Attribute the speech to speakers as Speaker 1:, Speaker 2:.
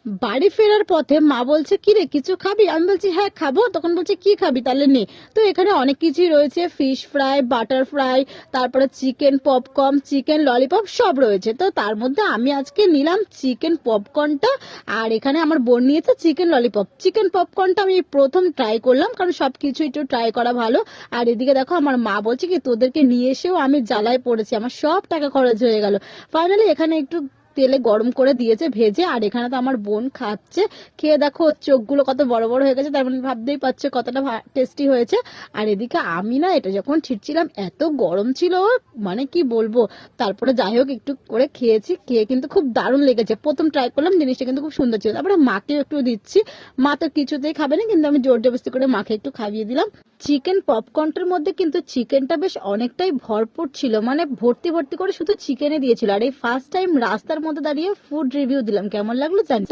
Speaker 1: বাড়ি ফেরার পথে মা বলছে কি রে কিছু খাবি, আমি বলছি হ্যাঁ খাবো। তখন বলছে কি খাবি তাহলে নে। তো এখানে অনেক কিছুই রয়েছে, ফিশ ফ্রাই, বাটার ফ্রাই, তারপরে চিকেন পপকর্ন, চিকেন ললিপপ সব রয়েছে। তো তার মধ্যে আমি আজকে নিলাম চিকেন পপকর্নটা, আর এখানে আমার বোন নিয়েছে চিকেন ললিপপ। চিকেন পপকর্নটা আমি প্রথম ট্রাই করলাম, কারণ সবকিছু একটু ট্রাই করা ভালো। আর এদিকে দেখো আমার মা বলছে কি তোদেরকে নিয়ে এসেও আমি জ্বালায় পড়েছি, আমার সব টাকা খরচ হয়ে গেল। ফাইনালি এখানে একটু তেলে গরম করে দিয়েছে ভেজে, আর এখানে তো আমার বোন খাচ্ছে। খেয়ে দেখো ওর চোখগুলো কত বড় বড় হয়ে গেছে, তার মানে ভাবতেই পারছে কতটা টেস্টি হয়েছে। আর এদিকে আমি না এটা যখন ছিটছিলাম এত গরম ছিল, মানে কি বলবো। তারপরে যাই হোক একটু করে খেয়েছি, খেয়ে কিন্তু খুব দারুণ লেগেছে। প্রথম ট্রাই করলাম, জিনিসটা কিন্তু খুব সুন্দর ছিল। তারপরে মাকেও একটু দিচ্ছি, মা তো কিছুতেই খাবে না, কিন্তু আমি জোর জবরদস্তি করে মাকে একটু খাইয়ে দিলাম। চিকেন পপকর্নটার মধ্যে কিন্তু চিকেনটা বেশ অনেকটাই ভরপুর ছিল, মানে ভর্তি ভর্তি করে শুধু চিকেনে দিয়েছিল। আর এই ফার্স্ট টাইম রাস্তার মধ্যে দাঁড়িয়ে ফুড রিভিউ দিলাম, কেমন লাগলো জানি।